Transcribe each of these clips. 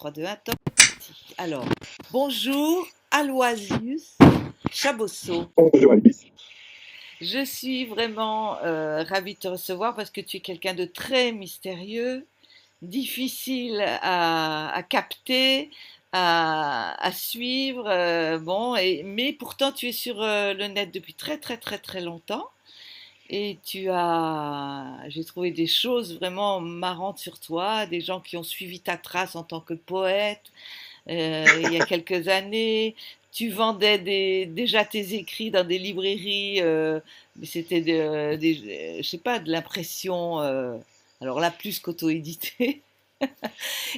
3, 2, 1, top, c'est parti. Alors, bonjour, Aloysius Chabosso. Bonjour Alice. Je suis vraiment ravie de te recevoir parce que tu es quelqu'un de très mystérieux, difficile à capter, à suivre. Bon, mais pourtant, tu es sur le net depuis très, très, très, très longtemps. Et j'ai trouvé des choses vraiment marrantes sur toi, des gens qui ont suivi ta trace en tant que poète il y a quelques années. Tu vendais déjà tes écrits dans des librairies, mais c'était je sais pas, de l'impression, alors là plus qu'auto-édité.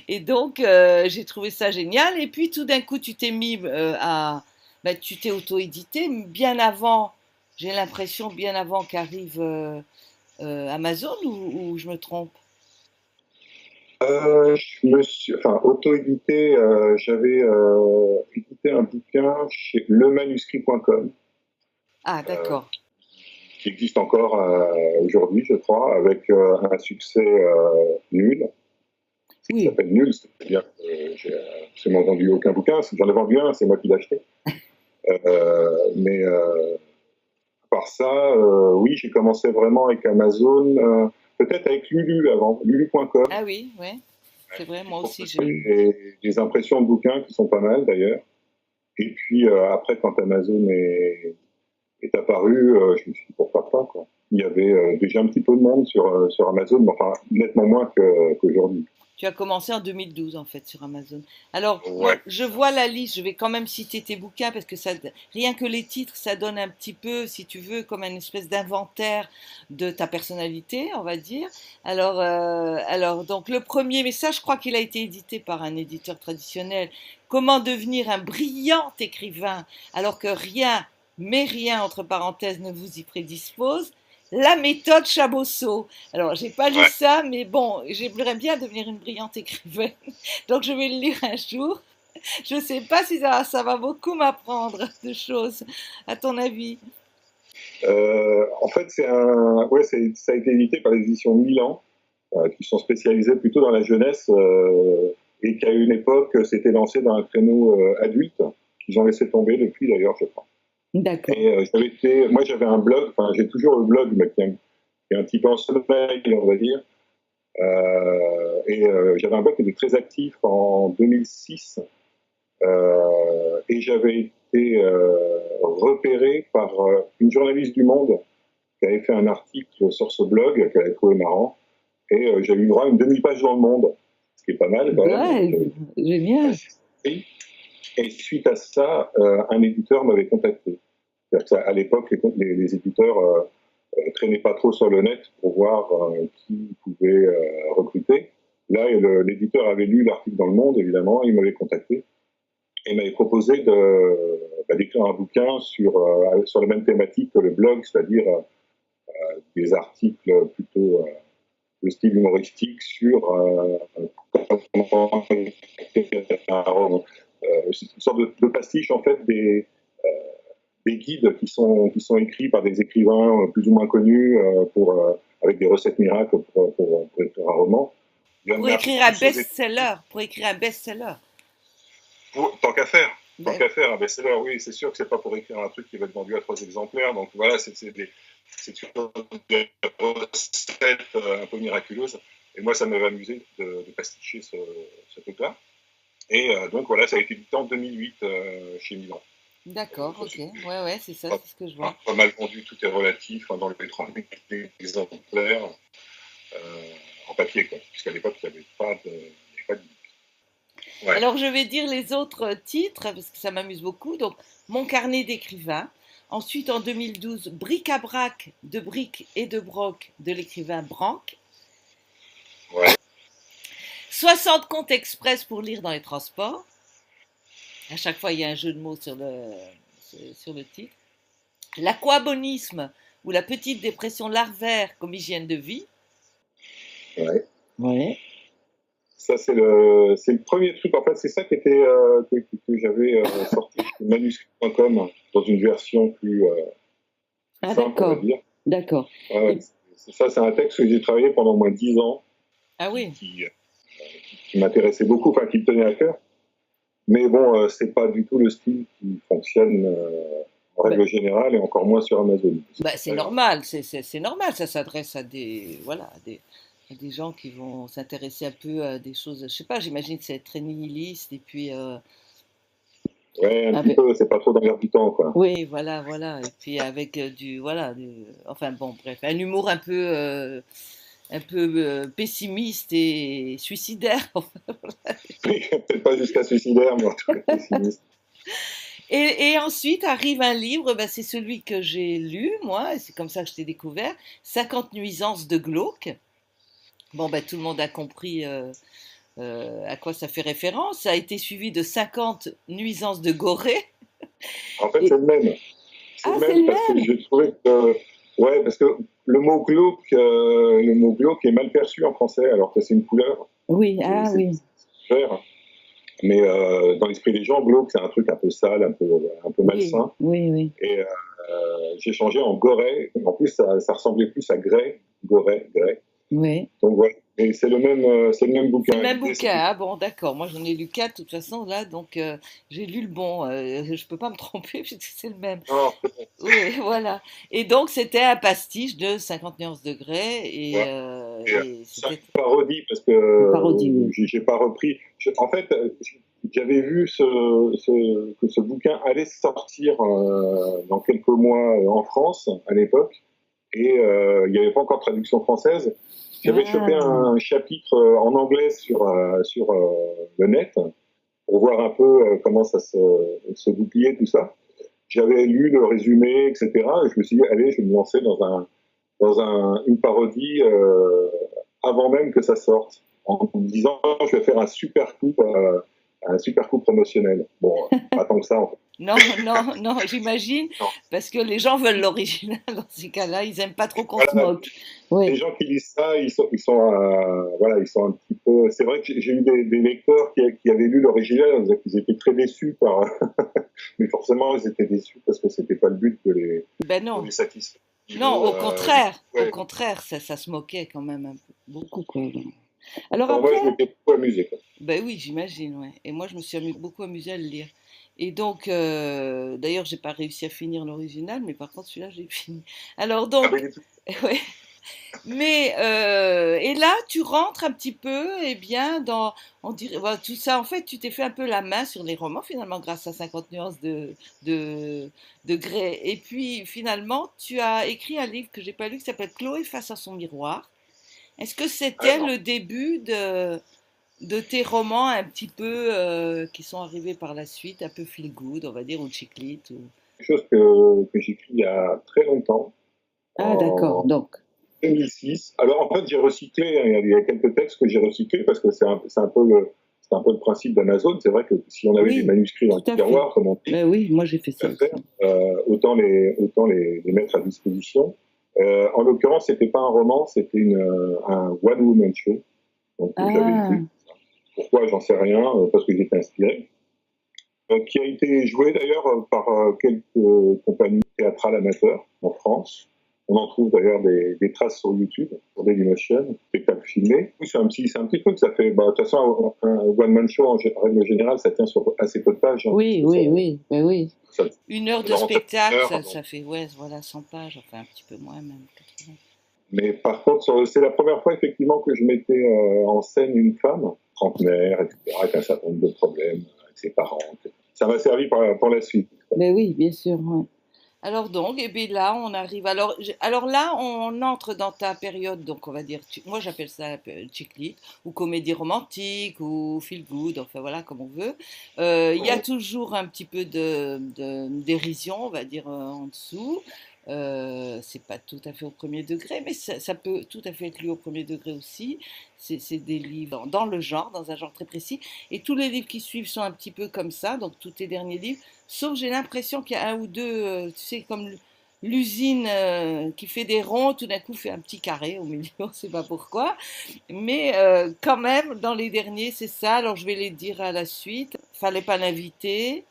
Et donc j'ai trouvé ça génial. Et puis tout d'un coup tu t'es mis ben, tu t'es auto-édité bien avant, j'ai l'impression bien avant qu'arrive Amazon ou je me trompe? Je me suis, enfin, auto-édité, j'avais édité un bouquin chez lemanuscrit.com, Ah, euh, d'accord. qui existe encore aujourd'hui, je crois, avec un succès nul, qui Oui. s'appelle Nul, c'est-à-dire que j'ai absolument vendu aucun bouquin, j'en ai vendu un, c'est moi qui l'ai acheté. Mais à part ça, oui, j'ai commencé vraiment avec Amazon, peut-être avec Lulu avant, lulu.com. Ah oui, ouais. C'est vrai, Qui moi aussi propose j'ai eu. des impressions de bouquins qui sont pas mal d'ailleurs. Et puis après, quand Amazon est apparu, je me suis dit pourquoi pas, quoi. Il y avait déjà un petit peu de monde sur Amazon, mais enfin nettement moins qu'aujourd'hui. Tu as commencé en 2012 en fait sur Amazon. Alors, moi, Ouais, je vois la liste, je vais quand même citer tes bouquins parce que ça, rien que les titres, ça donne un petit peu, si tu veux, comme une espèce d'inventaire de ta personnalité, on va dire. Alors donc le premier, mais ça, je crois qu'il a été édité par un éditeur traditionnel. Comment devenir un brillant écrivain alors que rien, mais rien entre parenthèses ne vous y prédispose. La méthode Chabosso. Alors, j'ai pas lu ouais. ça, mais bon, j'aimerais bien devenir une brillante écrivaine. Donc, je vais le lire un jour. Je sais pas si ça va beaucoup m'apprendre de choses, à ton avis. En fait, ouais, ça a été édité par les éditions Milan, qui sont spécialisées plutôt dans la jeunesse et qui à une époque s'étaient lancés dans un créneau adulte, qu'ils ont laissé tomber depuis d'ailleurs, je crois. D'accord. Et moi j'avais un blog, enfin j'ai toujours le blog, mais qui est un petit peu en sommeil, on va dire. J'avais un blog qui était très actif en 2006 et j'avais été repéré par une journaliste du Monde qui avait fait un article sur ce blog qu'elle avait trouvé marrant et j'avais eu droit à une demi-page dans le Monde, ce qui est pas mal quand même. Donc Ouais, j'avais génial. assez surpris. Et suite à ça, un éditeur m'avait contacté. À l'époque, les éditeurs traînaient pas trop sur le net pour voir qui pouvait recruter. Là, l'éditeur avait lu l'article dans Le Monde, évidemment, il m'avait contacté et m'avait proposé d'écrire un bouquin sur la même thématique que le blog, c'est-à-dire des articles plutôt de style humoristique sur comment écrire un roman. C'est une sorte de pastiche en fait des guides qui sont écrits par des écrivains plus ou moins connus avec des recettes miracles pour écrire un roman. Il y en Pour a écrire un plus aux États-Unis. best-seller, pour écrire un best-seller. Tant qu'à faire. Tant Ben, qu'à faire, un best-seller, oui, c'est sûr que c'est pas pour écrire un truc qui va être vendu à 3 exemplaires. Donc voilà, c'est toujours des recettes un peu miraculeuses. Et moi, ça m'avait amusé de pasticher ce truc-là. Et donc voilà, ça a été édité en 2008 chez Milan. d'accord, Ça, ok. c'est Ouais, ouais, c'est ça, pas, c'est ce que je vois. pas mal vendu, tout est relatif, hein, dans les 30 000 exemplaires en papier, quoi. Puisqu'à l'époque, il n'y avait pas de. Ouais, Alors, je vais dire les autres titres parce que ça m'amuse beaucoup. Donc, Mon carnet d'écrivain. Ensuite, en 2012, Bric-à-brac de briques et de broc de l'écrivain Branck. ouais. 60 comptes express pour lire dans les transports. À chaque fois, il y a un jeu de mots sur le titre. L'aquabonisme ou la petite dépression larvaire comme hygiène de vie. Ouais. Ouais. Ça, c'est le premier truc. En fait, c'est ça que j'avais sorti chez manuscrit.com dans une version plus Ah, simple, on va d'accord. dire. D'accord. Ouais, ouais. C'est un texte que j'ai travaillé pendant au moins 10 ans, Ah qui, oui. qui, qui m'intéressait beaucoup, enfin qui me tenait à cœur. Mais bon, c'est pas du tout le style qui fonctionne en Ben, règle générale et encore moins sur Amazon. ben, c'est normal, c'est normal, ça s'adresse à des, voilà, à des gens qui vont s'intéresser un peu à des choses, je sais pas, j'imagine que c'est très nihiliste, et puis, Ouais, un petit avec, peu, c'est pas trop dans l'air du temps, quoi. oui, voilà, voilà, et puis avec voilà, enfin bon, bref, un humour un peu pessimiste et suicidaire. Peut-être pas jusqu'à suicidaire, mais en tout cas pessimiste. Et ensuite arrive un livre, ben, c'est celui que j'ai lu, moi, et c'est comme ça que je t'ai découvert, 50 nuisances de glauque. Bon, ben, tout le monde a compris à quoi ça fait référence. Ça a été suivi de 50 nuisances de gorée. En fait, c'est Et... le même. C'est Ah, le c'est même le parce que même. je trouvais que, ouais, parce que le mot glauque est mal perçu en français, alors que c'est une couleur, Oui, et ah c'est oui, vert. Mais dans l'esprit des gens, glauque, c'est un truc un peu sale, un peu oui, malsain. oui, oui. Et j'ai changé en goret. En plus, ça ressemblait plus à grès, goret, grès. Oui. Donc voilà. Et c'est le même C'est le bouquin. même L'idée, bouquin, c'était. ah bon, d'accord. Moi, j'en ai lu quatre, de toute façon, là, donc j'ai lu le bon. Je peux pas me tromper puisque c'est le même. Non, Oui, voilà. Et donc, c'était un pastiche de 50 nuances degrés voilà. Et et c'est une c'était parodie parce que une parodie, oui. j'ai pas repris. En fait, j'avais vu que ce bouquin allait sortir dans quelques mois en France à l'époque et il n'y avait pas encore de traduction française. J'avais chopé Ah, un chapitre en anglais sur le net pour voir un peu comment se goupillait tout ça. J'avais lu le résumé, etc. Et je me suis dit, allez, je vais me lancer une parodie avant même que ça sorte, en me disant, je vais faire un super coup promotionnel. Bon, pas tant que ça, en fait. non, non, non, j'imagine, Non. parce que les gens veulent l'original dans ces cas-là, ils aiment pas trop qu'on se Voilà, moque. les Oui. gens qui lisent ça, voilà, ils sont un petit peu. C'est vrai que j'ai eu des lecteurs qui avaient lu l'original, ils étaient très déçus mais forcément, ils étaient déçus parce que c'était pas le but Ben de non, les satisfaire. non, au Ouais. contraire, ça se moquait quand même un peu, beaucoup, quoi. Alors Bon, moi, après, je m'étais beaucoup amusé, quoi. ben oui, j'imagine, ouais. Et moi, je me suis beaucoup amusée à le lire. Et donc, d'ailleurs, j'ai pas réussi à finir l'original, mais par contre, celui-là, j'ai fini. Alors Ah, mais donc, ouais. Mais et là, tu rentres un petit peu, eh bien, on dirait, voilà, tout ça. En fait, tu t'es fait un peu la main sur les romans finalement, grâce à 50 nuances de, de Grey. Et puis, finalement, tu as écrit un livre que j'ai pas lu qui s'appelle Chloé face à son miroir. Est-ce que c'était alors, le début de tes romans un petit peu qui sont arrivés par la suite, un peu feel good, on va dire, ou chick lit ou... quelque chose que j'ai écrit il y a très longtemps, Ah, d'accord. en Donc, 2006. Alors, en fait, j'ai recyclé, hein, il y a quelques textes que j'ai recyclés parce que c'est un peu le principe d'Amazon. C'est vrai que si on avait des oui, manuscrits dans tout le à fait. tiroir, comme on dit, Ben oui, moi j'ai fait ça à faire, aussi. autant les mettre à disposition. En l'occurrence, c'était pas un roman, c'était un one-woman show. Donc, j'avais Ah, écrit. Pourquoi, j'en sais rien, parce que j'étais inspiré. Qui a été joué d'ailleurs par quelques compagnies théâtrales amateurs en France. On en trouve d'ailleurs des traces sur YouTube, sur Dailymotion, spectacle filmé. Oui, c'est un petit truc, ça fait, bah, de toute façon, un one-man show, en règle générale, ça tient sur assez peu de pages, hein, oui, puisque oui, oui, ben oui. ça, Une heure ça de doit rentrer une spectacle, heure. Donc. ça fait, ouais, voilà, 100 pages, enfin un petit peu moins même, 80. Mais par contre, c'est la première fois effectivement que je mettais en scène une femme, trentenaire, etc., avec un certain nombre de problèmes, avec ses parents. Ça m'a servi pour la suite. Ben oui, bien sûr, ouais. Alors donc, et bien là, on arrive. Alors là, on entre dans ta période, donc on va dire, moi j'appelle ça chick lit, ou comédie romantique, ou feel good, enfin voilà, comme on veut. Il y a toujours un petit peu de dérision, on va dire, en dessous. C'est pas tout à fait au premier degré, mais ça peut tout à fait être lu au premier degré aussi. C'est des livres dans le genre, dans un genre très précis. Et tous les livres qui suivent sont un petit peu comme ça, donc tous tes derniers livres. Sauf j'ai l'impression qu'il y a un ou deux, tu sais, comme l'usine qui fait des ronds, tout d'un coup fait un petit carré au milieu, on ne sait pas pourquoi. Mais quand même, dans les derniers, c'est ça. Alors je vais les dire à la suite. Fallait pas l'inviter,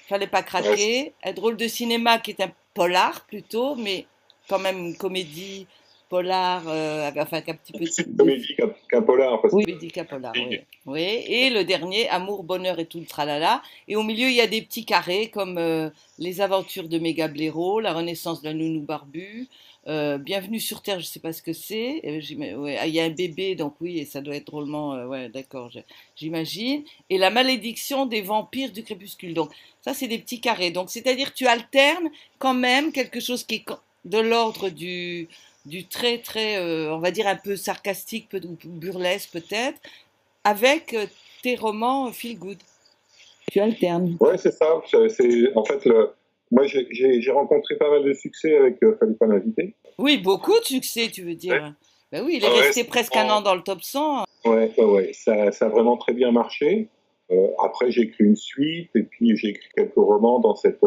fallait pas Ouais, craquer. Un drôle de cinéma qui est un polar plutôt, mais quand même une comédie polar, enfin un petit peu C'est une comédie qu'un polar. Parce oui, que... comédie qu'un polar, oui. Oui. Et le dernier, Amour, bonheur et tout le tralala. Et au milieu, il y a des petits carrés comme Les aventures de Méga Blaireau, La renaissance d'un nounou barbu, Bienvenue sur Terre, je ne sais pas ce que c'est. Ouais, il y a un bébé, donc oui, et ça doit être drôlement. Ouais, d'accord, j'imagine. Et La malédiction des vampires du crépuscule. Donc, ça, c'est des petits carrés. Donc, c'est-à-dire, tu alternes quand même quelque chose qui est de l'ordre du très, très, on va dire un peu sarcastique, ou burlesque peut-être, avec tes romans feel good. Tu alternes. Ouais, c'est ça. En fait, moi, j'ai rencontré pas mal de succès avec Fallait pas l'inviter. Oui, beaucoup de succès, tu veux dire. Ouais. Ben oui, il est Ah ouais, resté presque un an dans le top 100. ouais, ouais, ouais. Ça a vraiment très bien marché. Après, j'ai écrit une suite et puis j'ai écrit quelques romans dans cette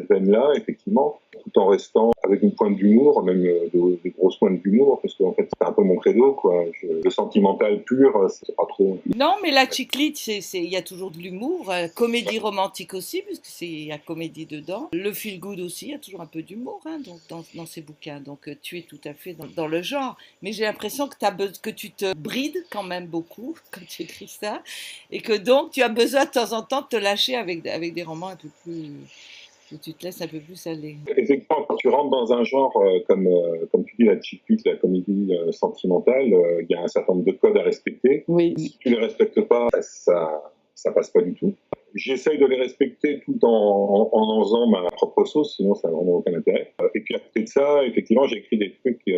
veine-là, effectivement, tout en restant avec une pointe d'humour, même des grosses pointes d'humour, parce qu'en fait, c'est un peu mon credo, quoi. Le sentimental pur, c'est pas trop. Non, mais la chiclite, il y a toujours de l'humour. Comédie romantique aussi, puisque il y a comédie dedans. Le feel good aussi, il y a toujours un peu d'humour donc, dans ces bouquins. Donc tu es tout à fait dans le genre. Mais j'ai l'impression que tu te brides quand même beaucoup quand tu écris ça. Et que donc tu as besoin de temps en temps de te lâcher avec des romans un peu plus, où tu te laisses un peu plus aller. Effectivement, quand tu rentres dans un genre comme tu dis, la chick flick, la comédie sentimentale, il y a un certain nombre de codes à respecter. Oui. Si tu ne les respectes pas, ça passe pas du tout. J'essaye de les respecter tout en faisant ma propre sauce, sinon ça n'a vraiment aucun intérêt. Et puis à côté de ça, effectivement, j'écris des trucs qui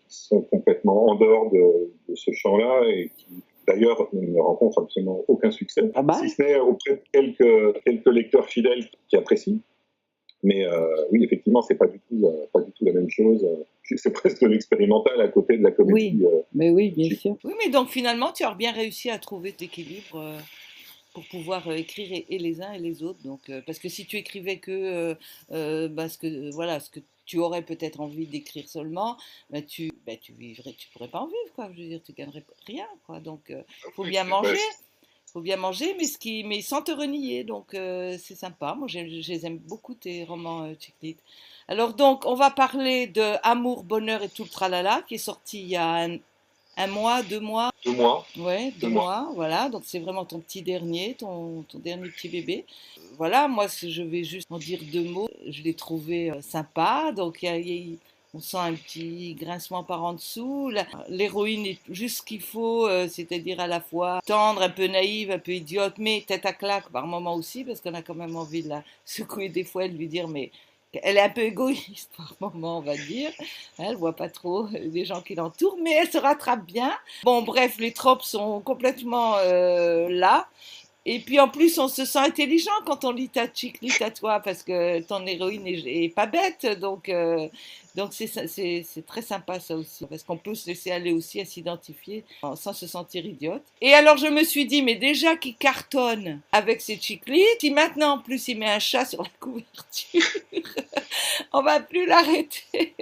sont complètement en dehors de ce champ-là et qui, d'ailleurs, ne rencontrent absolument aucun succès, si ce n'est auprès de quelques lecteurs fidèles qui apprécient. Mais oui, effectivement, c'est pas du tout la même chose. C'est presque l'expérimental à côté de la comédie. Oui, mais oui, bien sûr. Oui, mais donc finalement, tu as bien réussi à trouver cet équilibre pour pouvoir écrire et les uns et les autres. Donc, parce que si tu écrivais que ce que tu aurais peut-être envie d'écrire seulement, tu vivrais, tu pourrais pas en vivre, quoi. Je veux dire, tu gagnerais rien, quoi. Donc, faut bien manger. Faut bien manger, mais sans te renier, donc c'est sympa. Moi, j'aime beaucoup tes romans, Chicklit. Alors donc, on va parler de Amour, bonheur et tout le tralala, qui est sorti il y a un mois, 2 mois. 2 mois. Ouais, 2 mois, voilà. Donc c'est vraiment ton petit dernier, ton dernier petit bébé. Voilà, moi, je vais juste en dire 2 mots. Je l'ai trouvé sympa. Donc on sent un petit grincement par en dessous. L'héroïne est juste ce qu'il faut, c'est-à-dire à la fois tendre, un peu naïve, un peu idiote, mais tête à claque par moments aussi, parce qu'on a quand même envie de la secouer des fois et de lui dire, mais elle est un peu égoïste par moment, on va dire. Elle voit pas trop les gens qui l'entourent, mais elle se rattrape bien. Bon, bref, les tropes sont complètement là. Et puis en plus, on se sent intelligent quand on lit ta chick-lit à toi, parce que ton héroïne est pas bête, donc c'est très sympa ça aussi, parce qu'on peut se laisser aller aussi à s'identifier sans se sentir idiote. Et alors je me suis dit, mais déjà qu'il cartonne avec ses chick-lit, si maintenant en plus il met un chat sur la couverture, on va plus l'arrêter.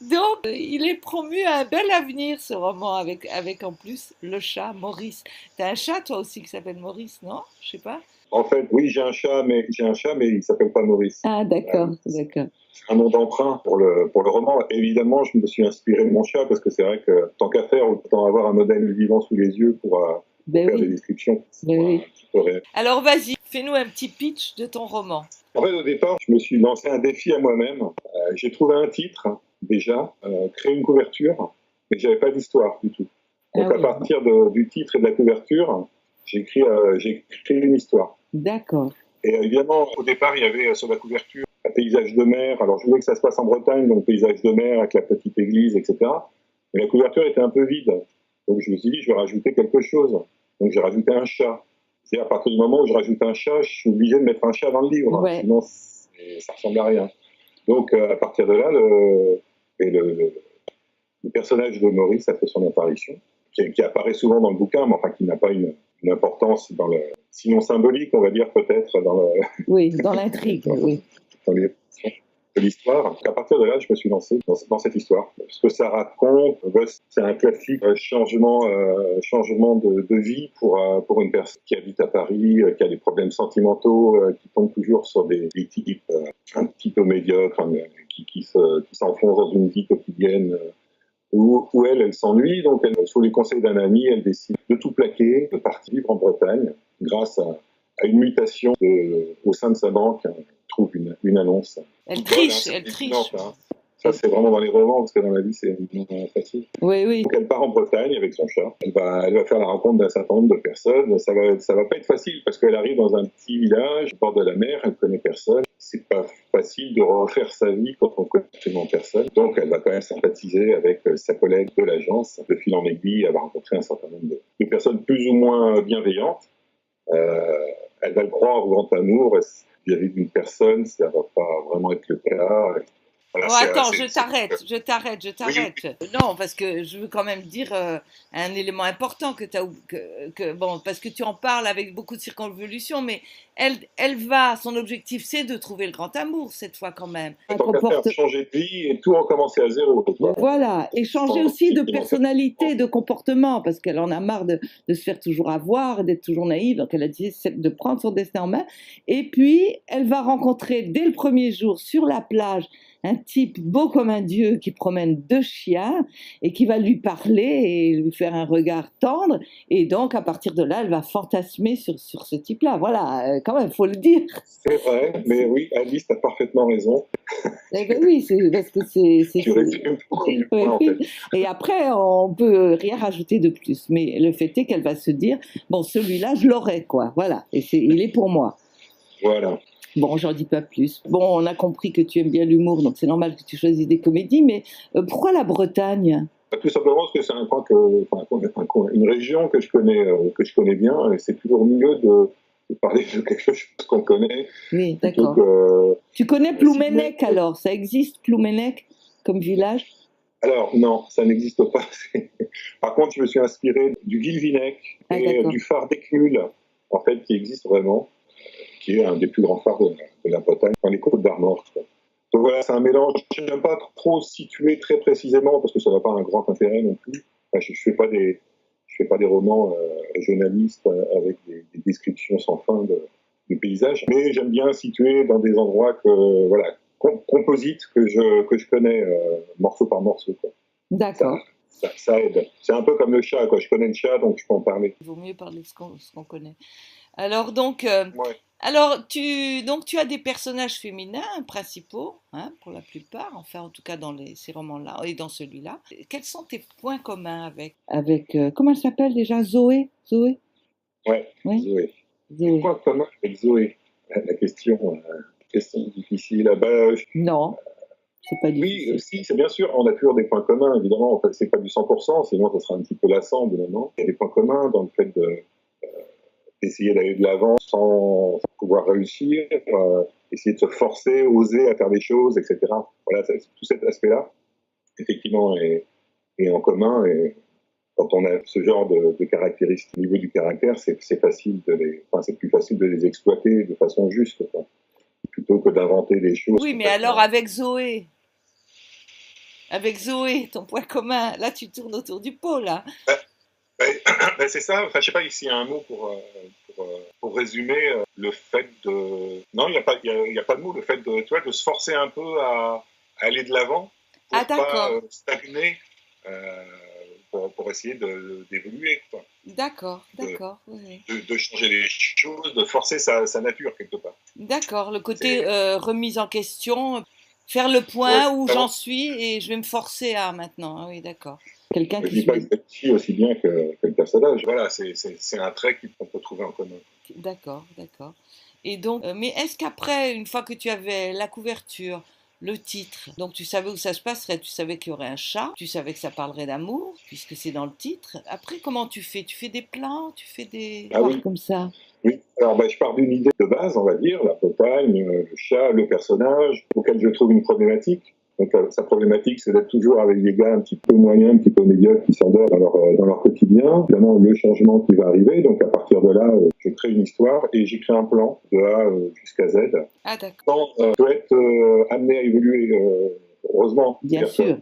Donc il est promu à un bel avenir ce roman avec en plus le chat Maurice. T'as un chat toi aussi qui s'appelle Maurice, non? Je sais pas. En fait, oui, j'ai un chat, mais il s'appelle pas Maurice. Ah d'accord, d'accord. C'est un nom d'emprunt pour le roman. Évidemment, je me suis inspiré de mon chat parce que c'est vrai que tant qu'à faire, autant avoir un modèle vivant sous les yeux pour faire des descriptions. Alors vas-y, fais-nous un petit pitch de ton roman. En fait, au départ, je me suis lancé un défi à moi-même. J'ai trouvé un titre déjà, créé une couverture, mais j'avais pas d'histoire du tout. Donc à partir du titre et de la couverture, j'ai créé une histoire. D'accord. Et évidemment, au départ, il y avait sur la couverture un paysage de mer. Alors je voulais que ça se passe en Bretagne, donc paysage de mer avec la petite église, etc. Mais la couverture était un peu vide. Donc je me suis dit, je vais rajouter quelque chose. Donc j'ai rajouté un chat. C'est à partir du moment où je rajoute un chat, je suis obligé de mettre un chat dans le livre. Ouais. Sinon, ça ressemble à rien. Donc à partir de là, le personnage de Maurice a fait son apparition, qui apparaît souvent dans le bouquin, mais enfin qui n'a pas une importance sinon symbolique, on va dire peut-être oui, dans l'intrigue, oui. Dans de l'histoire. À partir de là, je me suis lancé dans cette histoire. Ce que ça raconte, c'est un classique changement de vie pour une personne qui habite à Paris, qui a des problèmes sentimentaux, qui tombe toujours sur des types un petit peu médiocres, qui s'enfoncent dans une vie quotidienne où elle s'ennuie, donc sous les conseils d'un ami, elle décide de tout plaquer, de partir vivre en Bretagne, grâce à une mutation au sein de sa banque, elle trouve une annonce. Elle Bonne, triche, hein, elle triche. hein. Ça, c'est vraiment dans les romans, parce que dans la vie, c'est facile. Oui, oui. Donc, elle part en Bretagne avec son chat. Elle va faire la rencontre d'un certain nombre de personnes. Ça va pas être facile, parce qu'elle arrive dans un petit village, au bord de la mer, elle connaît personne. C'est pas facile de refaire sa vie quand on connaît absolument personne. Donc, elle va quand même sympathiser avec sa collègue de l'agence. De fil en aiguille, elle va rencontrer un certain nombre de personnes plus ou moins bienveillantes. Elle va le croire au grand amour vis-à-vis d'une personne, ça va pas vraiment être le cas. Voilà, Oh, attends, je t'arrête. Oui. Non, parce que je veux quand même dire un élément important bon, parce que tu en parles avec beaucoup de circonvolutions, mais son objectif, c'est de trouver le grand amour cette fois quand même. Tant qu'à faire, changer de vie et tout recommencer à zéro. Voilà, et changer aussi de personnalité, de comportement, parce qu'elle en a marre de se faire toujours avoir, d'être toujours naïve, donc elle a décidé de prendre son destin en main. Et puis, elle va rencontrer dès le premier jour sur la plage un type beau comme un dieu qui promène 2 chiens et qui va lui parler et lui faire un regard tendre. Et donc, à partir de là, elle va fantasmer sur ce type-là. Voilà, quand même, il faut le dire. C'est vrai, mais oui, Alice, tu as parfaitement raison. Eh ben oui, c'est parce que c'est. Tu résumes beaucoup mieux, en fait. Et après, on peut rien rajouter de plus. Mais le fait est qu'elle va se dire, bon, celui-là, je l'aurai, quoi. Voilà, et il est pour moi. Voilà. Bon, j'en dis pas plus. Bon, on a compris que tu aimes bien l'humour, donc c'est normal que tu choisisses des comédies, mais pourquoi la Bretagne ? Tout simplement parce que c'est une région que je connais bien, et c'est toujours mieux de parler de quelque chose qu'on connaît. Oui, d'accord. Tu connais Plouménec alors ? Ça existe, Plouménec, comme village ? Alors, non, ça n'existe pas. Par contre, je me suis inspiré du Guilvinec et du phare d'Écmul, en fait, qui existe vraiment, qui est un des plus grands phares de la Bretagne, dans les Côtes d'Armor. Donc voilà, c'est un mélange. Je n'aime pas trop situer très précisément, parce que ça n'a pas un grand intérêt non plus. Enfin, je ne fais pas des romans journalistes avec des descriptions sans fin de paysages, mais j'aime bien situer dans des endroits composites que je connais morceau par morceau. Quoi. D'accord. Ça aide. C'est un peu comme le chat, quoi. Je connais le chat, donc je peux en parler. Il vaut mieux parler de ce qu'on connaît. Alors donc, tu as des personnages féminins principaux, hein, pour la plupart, enfin en tout cas dans ces romans-là et dans celui-là. Quels sont tes points communs avec comment elle s'appelle déjà, Zoé? Ouais, oui. Zoé. Points communs avec Zoé. La question difficile. Non. C'est pas difficile. Oui, si, c'est bien sûr, on a toujours des points communs, évidemment. En fait, c'est pas du 100%, sinon ça sera un petit peu lassant, évidemment. Il y a des points communs dans le fait d'essayer d'aller de l'avant sans pouvoir réussir, essayer de se forcer, oser à faire des choses, etc. Voilà, tout cet aspect-là, effectivement, est en commun. Et quand on a ce genre de caractéristiques au niveau du caractère, c'est facile c'est plus facile de les exploiter de façon juste, quoi, plutôt que d'inventer des choses. Oui, mais alors avec Zoé, ton point commun, là tu tournes autour du pot, là. C'est ça, enfin, je sais pas s'il y a un mot pour résumer le fait de... Non, il n'y a pas de mot, le fait de se forcer un peu à aller de l'avant pour pas stagner, pour essayer d'évoluer. Quoi. D'accord. De changer les choses, de forcer sa nature quelque part. D'accord, le côté remise en question, faire le point où j'en suis et je vais me forcer à maintenant. Ah oui, d'accord. Quelqu'un qui pas aussi bien que le personnage. Voilà, c'est un trait qu'on peut trouver en commun. D'accord. Et donc, mais est-ce qu'après, une fois que tu avais la couverture, le titre, donc tu savais où ça se passerait, tu savais qu'il y aurait un chat, tu savais que ça parlerait d'amour, puisque c'est dans le titre. Après, comment tu fais ? Tu fais des plans, tu fais des... comme ça. Oui, alors je pars d'une idée de base, on va dire, la Bretagne, le chat, le personnage, auquel je trouve une problématique. Donc sa problématique, c'est d'être toujours avec des gars un petit peu moyens, un petit peu médiocres, qui s'endorment dans leur quotidien. Évidemment, le changement qui va arriver, donc à partir de là, je crée une histoire et j'écris un plan de A jusqu'à Z. Ah d'accord. Peut être amené à évoluer, heureusement. Bien sûr.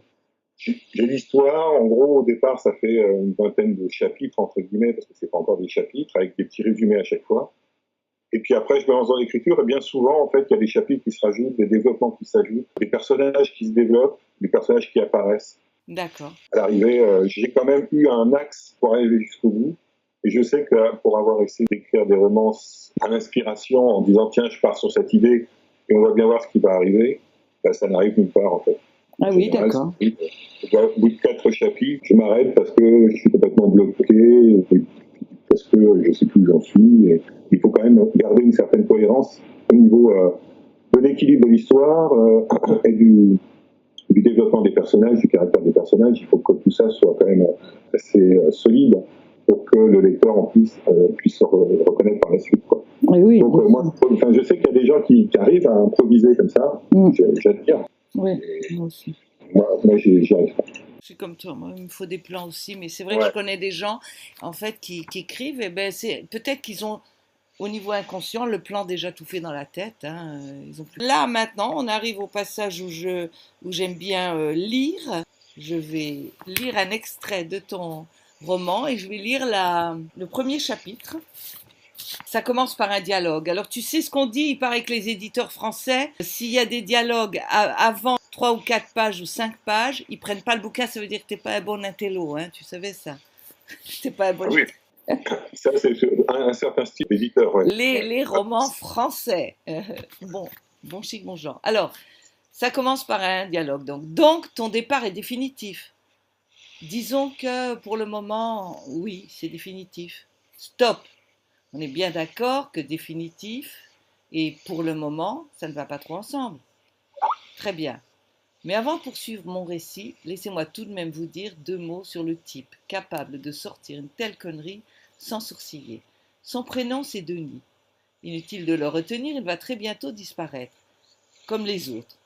J'ai l'histoire, en gros, au départ, ça fait une vingtaine de chapitres, entre guillemets, parce que c'est pas encore des chapitres, avec des petits résumés à chaque fois. Et puis après, je me lance dans l'écriture, et bien souvent, en fait, il y a des chapitres qui se rajoutent, des développements qui s'ajoutent, des personnages qui se développent, des personnages qui apparaissent. D'accord. À l'arrivée, j'ai quand même eu un axe pour arriver jusqu'au bout. Et je sais que pour avoir essayé d'écrire des romances à l'inspiration en disant tiens, je pars sur cette idée et on va bien voir ce qui va arriver, ben, ça n'arrive nulle part en fait. En Ah oui, général, d'accord. au bout de 4 chapitres, je m'arrête parce que je suis complètement bloqué, parce que je ne sais plus où j'en suis. Et il faut quand même garder une certaine cohérence au niveau de l'équilibre de l'histoire et du développement des personnages, du caractère des personnages. Il faut que tout ça soit quand même assez solide pour que le lecteur en puisse se reconnaître par la suite. Quoi. Oui, oui. Donc moi, je sais qu'il y a des gens qui arrivent à improviser comme ça. J'admire. Oui, moi aussi. Moi j'y arrive pas. Je suis comme toi, moi, il me faut des plans aussi, mais c'est vrai que je connais des gens, en fait, qui écrivent, et ben c'est peut-être qu'ils ont, au niveau inconscient, le plan déjà tout fait dans la tête. Hein, ils ont plus... Là, maintenant, on arrive au passage où j'aime bien lire. Je vais lire un extrait de ton roman et je vais lire le premier chapitre. Ça commence par un dialogue. Alors, tu sais ce qu'on dit, il paraît que les éditeurs français, s'il y a des dialogues avant 3 ou 4 pages ou 5 pages, ils prennent pas le bouquin, ça veut dire que t'es pas un bon intello, hein, tu savais ça? T'es pas un bon... Oui, ça c'est un certain style d'éditeur. Ouais. Les romans français. Bon chic, bon genre. Alors, ça commence par un dialogue. Donc, ton départ est définitif. Disons que pour le moment, oui, c'est définitif. Stop. On est bien d'accord que définitif et pour le moment, ça ne va pas trop ensemble. Très bien. Mais avant de poursuivre mon récit, laissez-moi tout de même vous dire 2 mots sur le type capable de sortir une telle connerie sans sourciller. Son prénom, c'est Denis. Inutile de le retenir, il va très bientôt disparaître, comme les autres.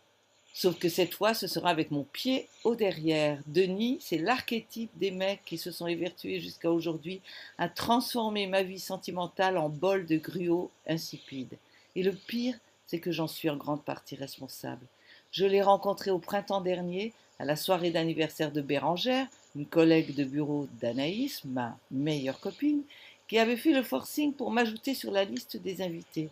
Sauf que cette fois, ce sera avec mon pied au derrière. Denis, c'est l'archétype des mecs qui se sont évertués jusqu'à aujourd'hui à transformer ma vie sentimentale en bol de gruau insipide. Et le pire, c'est que j'en suis en grande partie responsable. Je l'ai rencontré au printemps dernier, à la soirée d'anniversaire de Bérangère, une collègue de bureau d'Anaïs, ma meilleure copine, qui avait fait le forcing pour m'ajouter sur la liste des invités.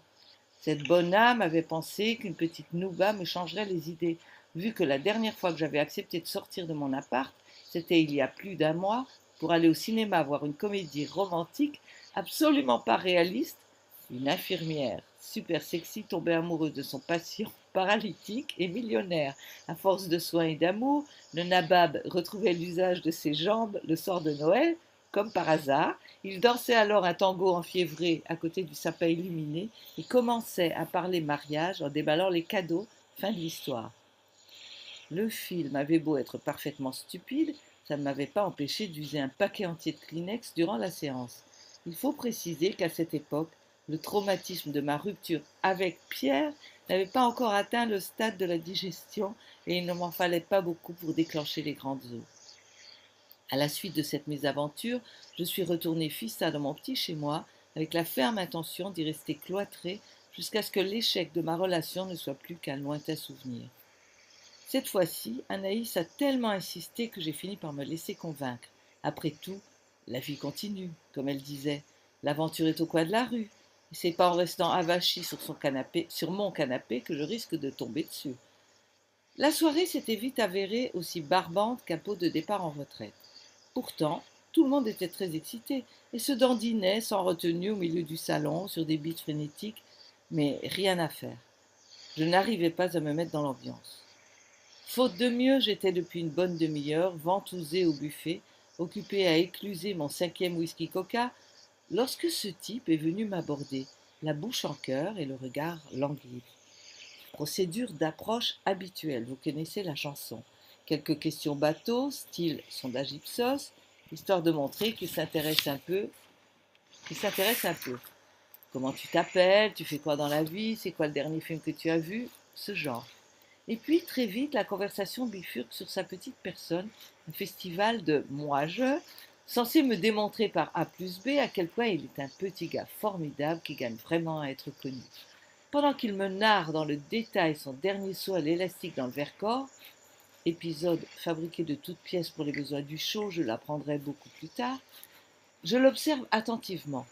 Cette bonne âme avait pensé qu'une petite nouba me changerait les idées, vu que la dernière fois que j'avais accepté de sortir de mon appart, c'était il y a plus d'1 mois, pour aller au cinéma voir une comédie romantique absolument pas réaliste. Une infirmière super sexy tombait amoureuse de son patient paralytique et millionnaire. À force de soins et d'amour, le nabab retrouvait l'usage de ses jambes le soir de Noël, comme par hasard. Il dansait alors un tango enfiévré à côté du sapin illuminé et commençait à parler mariage en déballant les cadeaux. Fin de l'histoire. Le film avait beau être parfaitement stupide, ça ne m'avait pas empêché d'user un paquet entier de Kleenex durant la séance. Il faut préciser qu'à cette époque, le traumatisme de ma rupture avec Pierre n'avait pas encore atteint le stade de la digestion et il ne m'en fallait pas beaucoup pour déclencher les grandes eaux. À la suite de cette mésaventure, je suis retournée fissa dans mon petit chez moi avec la ferme intention d'y rester cloîtrée jusqu'à ce que l'échec de ma relation ne soit plus qu'un lointain souvenir. Cette fois-ci, Anaïs a tellement insisté que j'ai fini par me laisser convaincre. Après tout, la vie continue, comme elle disait. L'aventure est au coin de la rue. Et c'est pas en restant avachie sur mon canapé que je risque de tomber dessus. La soirée s'était vite avérée aussi barbante qu'un pot de départ en retraite. Pourtant, tout le monde était très excité et se dandinait sans retenue au milieu du salon sur des beats frénétiques, mais rien à faire. Je n'arrivais pas à me mettre dans l'ambiance. Faute de mieux, j'étais depuis une bonne demi-heure ventousé au buffet, occupé à écluser mon 5e whisky coca, lorsque ce type est venu m'aborder, la bouche en cœur et le regard languide. Procédure d'approche habituelle, vous connaissez la chanson. Quelques questions bateaux, style sondage Ipsos, histoire de montrer qu'il s'intéresse un peu. Comment tu t'appelles, tu fais quoi dans la vie, c'est quoi le dernier film que tu as vu, ce genre. Et puis, très vite, la conversation bifurque sur sa petite personne, un festival de moi-je, censé me démontrer par A plus B à quel point il est un petit gars formidable qui gagne vraiment à être connu. Pendant qu'il me narre dans le détail son dernier saut à l'élastique dans le Vercors, épisode fabriqué de toutes pièces pour les besoins du show, je l'apprendrai beaucoup plus tard, je l'observe attentivement.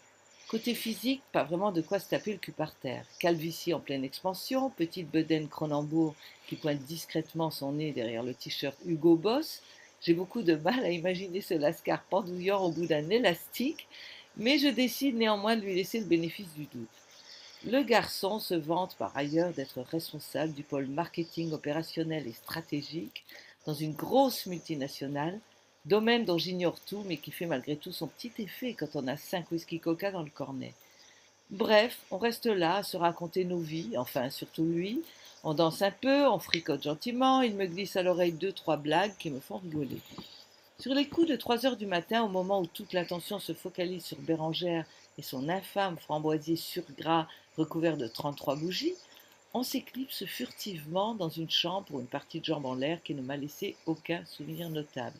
Côté physique, pas vraiment de quoi se taper le cul par terre. Calvitie en pleine expansion, petite bedaine Cronenbourg qui pointe discrètement son nez derrière le t-shirt Hugo Boss, J'ai beaucoup de mal à imaginer ce Lascar pendouillant au bout d'un élastique, mais je décide néanmoins de lui laisser le bénéfice du doute. Le garçon se vante par ailleurs d'être responsable du pôle marketing opérationnel et stratégique dans une grosse multinationale, domaine dont j'ignore tout mais qui fait malgré tout son petit effet quand on a 5 whisky coca dans le cornet. Bref, on reste là à se raconter nos vies, enfin surtout lui. On danse un peu, on fricote gentiment, il me glisse à l'oreille 2, 3 blagues qui me font rigoler. Sur les coups de 3 heures du matin, au moment où toute l'attention se focalise sur Bérangère et son infâme framboisier surgras recouvert de 33 bougies, on s'éclipse furtivement dans une chambre pour une partie de jambes en l'air qui ne m'a laissé aucun souvenir notable.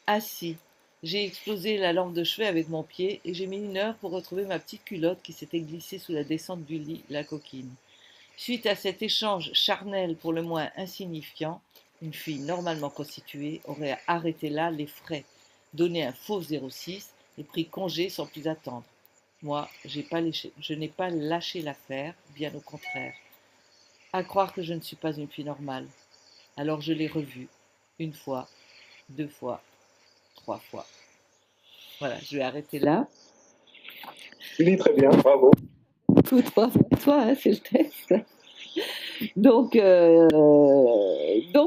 Assis, j'ai explosé la lampe de chevet avec mon pied et j'ai mis 1 heure pour retrouver ma petite culotte qui s'était glissée sous la descente du lit, la coquine. Suite à cet échange charnel pour le moins insignifiant, une fille normalement constituée aurait arrêté là les frais, donné un faux 06 et pris congé sans plus attendre. Moi, je n'ai pas lâché l'affaire, bien au contraire. À croire que je ne suis pas une fille normale. Alors je l'ai revue, 1 fois, 2 fois, 3 fois. Voilà, je vais arrêter là. Tu lis très bien, bravo. Écoute, bravo à toi, hein, c'est le test. Donc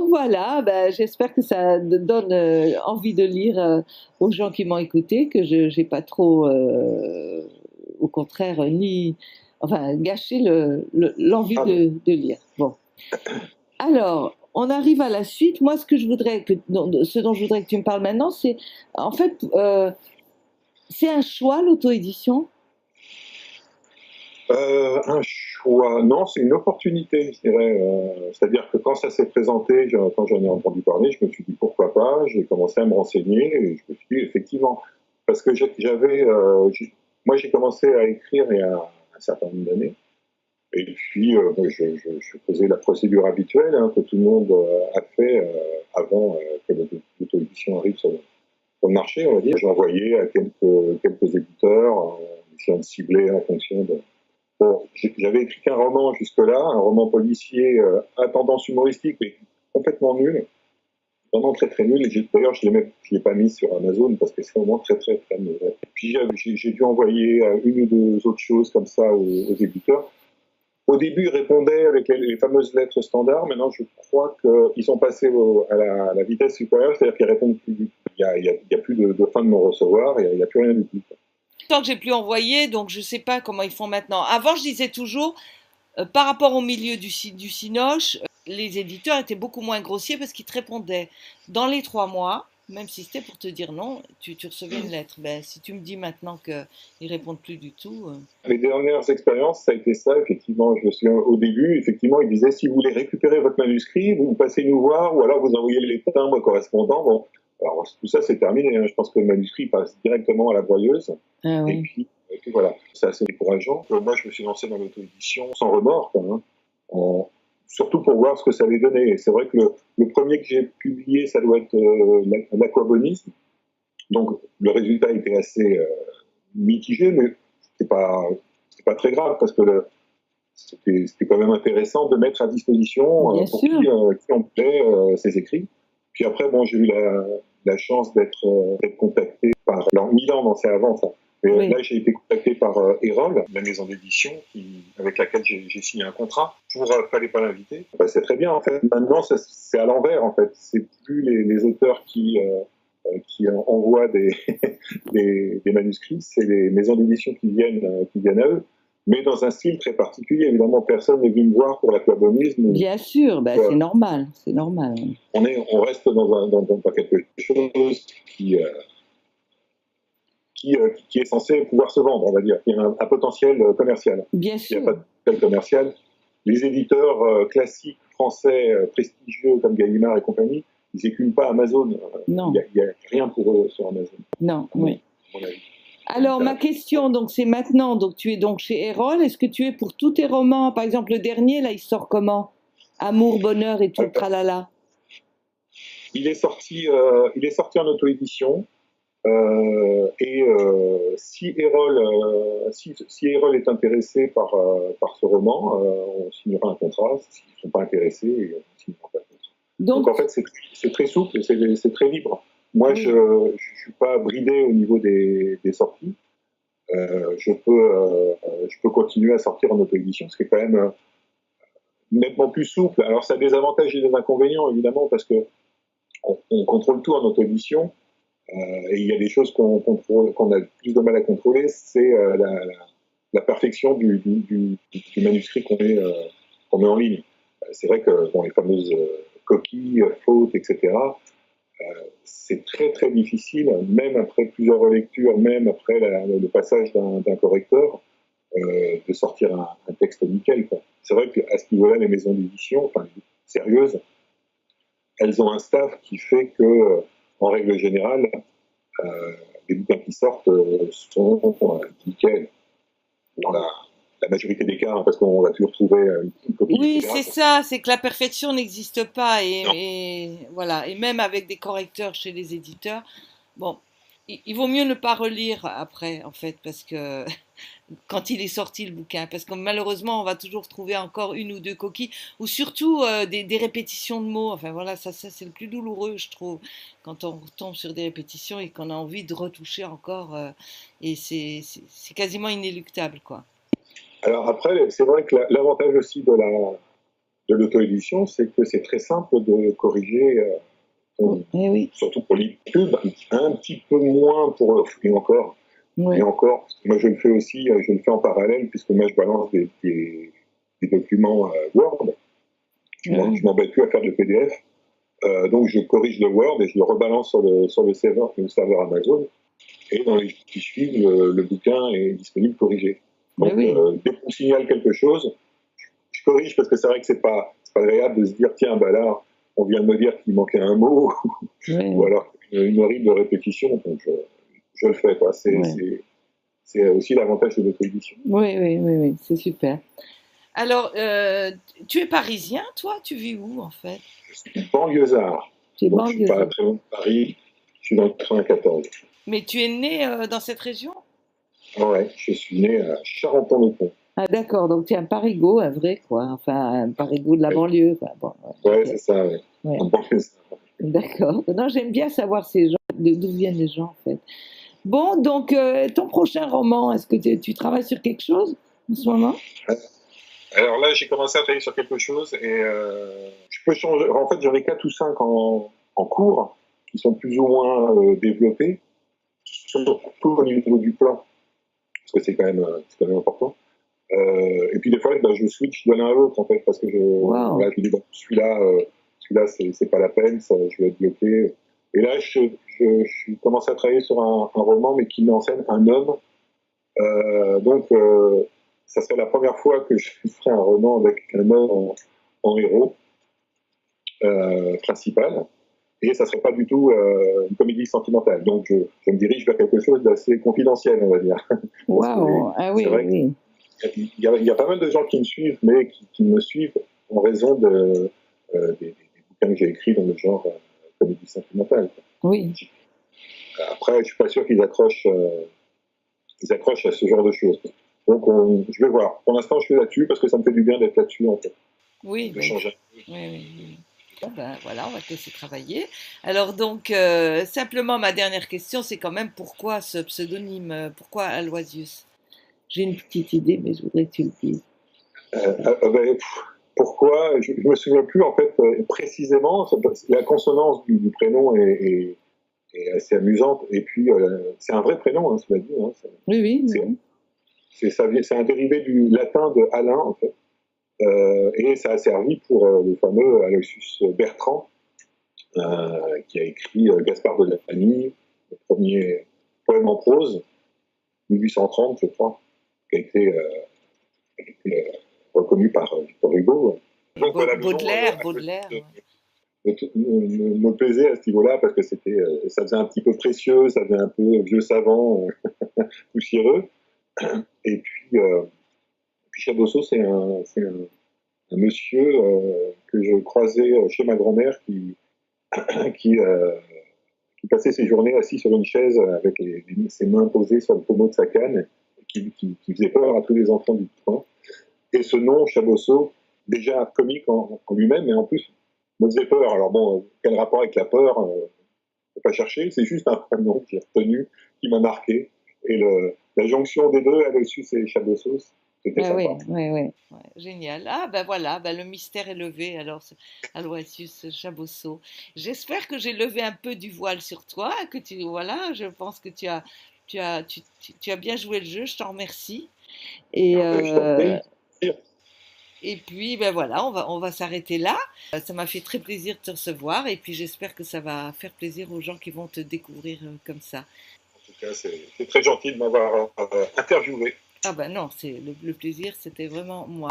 voilà, ben, j'espère que ça donne envie de lire aux gens qui m'ont écouté, que je n'ai pas trop, au contraire, gâché l'envie de lire. Bon. Alors, on arrive à la suite. Moi, ce dont je voudrais que tu me parles maintenant, c'est en fait, c'est un choix, l'auto-édition. Un choix, non, c'est une opportunité, je dirais. C'est-à-dire que quand ça s'est présenté, quand j'en ai entendu parler, je me suis dit pourquoi pas. J'ai commencé à me renseigner et je me suis dit effectivement, parce que moi j'ai commencé à écrire il y a un certain nombre d'années. Et puis je faisais la procédure habituelle que tout le monde a fait avant que l'auto-édition arrive sur le marché, on va dire. J'envoyais à quelques éditeurs en essayant de cibler en fonction de. Bon, j'avais écrit qu'un roman jusque-là, un roman policier à tendance humoristique, mais complètement nul, vraiment très très nul. Et d'ailleurs, je ne l'ai pas mis sur Amazon parce que c'est vraiment très très très mauvais. Puis j'ai dû envoyer 1 ou 2 autres choses comme ça aux éditeurs. Au début, ils répondaient avec les fameuses lettres standards. Maintenant, je crois qu'ils sont passés à la vitesse supérieure, c'est-à-dire qu'ils répondent plus du tout. Il n'y a plus de fin de non-recevoir, il n'y a plus rien du tout. Tant que j'ai plus envoyé, donc je ne sais pas comment ils font maintenant. Avant, je disais toujours, par rapport au milieu du Cinoche, les éditeurs étaient beaucoup moins grossiers parce qu'ils te répondaient dans les 3 mois, même si c'était pour te dire non, tu recevais une lettre. Ben, si tu me dis maintenant qu'ils ne répondent plus du tout. Les dernières expériences, ça a été ça, effectivement. Je me souviens au début, effectivement, ils disaient si vous voulez récupérer votre manuscrit, vous passez nous voir ou alors vous envoyez les timbres correspondants. Bon, alors tout ça, c'est terminé. Je pense que le manuscrit passe directement à la broyeuse. Ah oui. Et puis voilà, c'est assez décourageant. Moi, je me suis lancé dans l'auto-édition sans remords, surtout pour voir ce que ça allait donner. Et c'est vrai que le premier que j'ai publié, ça doit être l'aquabonisme. Donc, le résultat était assez mitigé, mais c'était pas très grave parce que c'était quand même intéressant de mettre à disposition pour qui en plaît ses écrits. Puis après, bon, j'ai eu la chance d'être contacté par. Alors, Milan m'en sait avant ça. Mais oui. Là, j'ai été contacté par Erol, la maison d'édition avec laquelle j'ai signé un contrat pour Fallait pas l'inviter. Ben, c'est très bien, en fait. Maintenant, c'est à l'envers, en fait. C'est plus les auteurs qui envoient des manuscrits, c'est les maisons d'édition qui viennent à eux. Mais dans un style très particulier. Évidemment, personne n'est venu me voir pour l'aquabonisme. Bien sûr, ben, c'est normal, c'est normal. On reste dans quelque chose qui est censé pouvoir se vendre, on va dire, qui a un potentiel commercial. Bien sûr. Il n'y a pas de potentiel commercial. Les éditeurs classiques français prestigieux comme Gallimard et compagnie, ils n'éculent pas Amazon. Non. Il n'y a rien pour eux sur Amazon. Non, oui. Alors, ma question, donc, c'est maintenant, donc, tu es donc chez Erol. Est-ce que tu es pour tous tes romans? Par exemple, le dernier, là, il sort comment? Amour, bonheur et tout le tralala. Il est sorti en auto-édition. Si Erol est intéressé par ce roman, on signera un contrat. S'ils ne sont pas intéressés, on signera pas un contrat. Donc Donc, en fait, c'est très souple, c'est très libre. Moi, je oui, ne suis pas bridé au niveau des sorties. Je peux continuer à sortir en auto-édition, ce qui est quand même nettement plus souple. Alors ça a des avantages et des inconvénients, évidemment, parce que on contrôle tout en auto-édition, et il y a des choses qu'on a plus de mal à contrôler, c'est la perfection du manuscrit qu'on met en ligne. C'est vrai que bon, les fameuses coquilles, fautes, etc., c'est très très difficile, même après plusieurs relectures, même après le passage d'un correcteur, de sortir un texte nickel, quoi. C'est vrai qu'à ce niveau-là, les maisons d'édition, enfin, sérieuses, elles ont un staff qui fait que, en règle générale, euh, les bouquins qui sortent sont nickel dans la majorité des cas, hein, parce qu'on va toujours trouver une copie oui, c'est orthographe. ça, c'est que la perfection n'existe pas Non. et voilà, et même avec des correcteurs chez les éditeurs, bon, il vaut mieux ne pas relire après, en fait, parce que quand il est sorti le bouquin, parce que malheureusement, on va toujours trouver encore une ou deux coquilles, ou surtout des répétitions de mots. Enfin voilà, ça c'est le plus douloureux, je trouve, quand on tombe sur des répétitions et qu'on a envie de retoucher encore, et c'est quasiment inéluctable, quoi. Alors après, c'est vrai que l'avantage aussi de l'auto-édition, c'est que c'est très simple de corriger, Eh oui, surtout pour l'e-pub, un petit peu moins pour, et oui, encore, parce que moi je le fais aussi, je le fais en parallèle, puisque moi je balance des documents Word, je oui, m'embête plus à faire de PDF, donc je corrige le Word et je le rebalance sur le serveur Amazon, et dans les qui suivent, le bouquin est disponible corrigé. oui, Donc oui, dès qu'on signale quelque chose, je corrige parce que c'est vrai que c'est pas agréable de se dire tiens, bah là, on vient de me dire qu'il manquait un mot, ou oui, alors une horrible répétition, donc je le fais, quoi. oui, C'est aussi l'avantage de l'auto-édition. oui, oui, oui, oui, c'est super. Alors, tu es parisien, toi? Tu vis où, en fait? Je suis banlieusard, Tu es donc je suis pas banlieusard. très loin de Paris, je suis dans le 94. Mais tu es né dans cette région? Ouais, je suis né à Charenton-le-Pont. Ah d'accord, donc tu es un parigot, un vrai quoi, enfin un parigot de la Ouais, banlieue. Enfin, bon, ouais, ouais, ok, c'est ça, ouais. ouais, En banlieusard. d'accord. Non, j'aime bien savoir ces gens, d'où viennent les gens en fait. Bon, donc ton prochain roman, est-ce que tu travailles sur quelque chose en ce moment? Alors là, j'ai commencé à travailler sur quelque chose et je peux changer. En fait, j'en ai 4 ou 5 en cours qui sont plus ou moins développés, surtout au niveau du plan, parce que c'est quand même important. Et puis des fois, bah, je switch de l'un à l'autre en fait, parce que Waouh, voilà, je me dis bon, celui-là, c'est pas la peine, ça, je vais être bloqué. Et là, je commence à travailler sur un roman, mais qui met en scène un homme. Donc, ça serait la première fois que je ferais un roman avec un homme en héros principal. Et ça serait pas du tout une comédie sentimentale. Donc, je me dirige vers quelque chose d'assez confidentiel, on va dire. Parce que waouh, ah c'est oui, vrai oui, il y a pas mal de gens qui me suivent, mais qui me suivent en raison des bouquins que j'ai écrits dans le genre comédie sentimentale. oui. Après, je suis pas sûr qu'ils accrochent à ce genre de choses. Donc, je vais voir. Pour l'instant, je suis là-dessus parce que ça me fait du bien d'être là-dessus, en fait, Oui, de ben, changer. oui, oui, oui. Bon, ben, voilà, on va te laisser travailler. Alors donc, simplement ma dernière question, c'est quand même pourquoi ce pseudonyme, pourquoi Aloysius? J'ai une petite idée, mais je voudrais que tu le dises. Ben, pourquoi je me souviens plus en fait précisément. La consonance du prénom est assez amusante. Et puis, c'est un vrai prénom, hein, cela dit. Hein, Oui, oui, c'est oui. c'est un dérivé du latin de Alain, en fait. Et ça a servi pour le fameux Aloysius Bertrand, qui a écrit Gaspard de Lamy, le premier poème en prose, 1830, je crois, qui a été reconnu par Victor Hugo. Donc voilà, le nom Baudelaire. Ouais. me plaisait à ce niveau-là parce que ça faisait un petit peu précieux, ça faisait un peu vieux savant, poussiéreux. Et puis Chabosso, un monsieur que je croisais chez ma grand-mère qui, euh, qui passait ses journées assis sur une chaise avec ses mains posées sur le pommeau de sa canne, qui faisait peur à tous les enfants du coin. Et ce nom, Chabosso, déjà comique en lui-même, mais en plus me faisait peur. Alors bon, quel rapport avec la peur faut pas chercher, c'est juste un prénom que j'ai retenu, qui m'a marqué. Et la jonction des deux, Aloysius et Chabossos, c'était Ah sympa. oui, oui, oui. Ouais, génial. Ah ben voilà, ben le mystère est levé alors, Aloysius Chabosso. J'espère que j'ai levé un peu du voile sur toi, que tu, voilà, je pense que tu as bien joué le jeu, je t'en remercie. Et, Ah ben, je t'en euh, prie. et puis, ben voilà, on va s'arrêter là. Ça m'a fait très plaisir de te recevoir et puis j'espère que ça va faire plaisir aux gens qui vont te découvrir comme ça. En tout cas, c'est très gentil de m'avoir interviewé. Ah ben non, c'est le plaisir, c'était vraiment moi.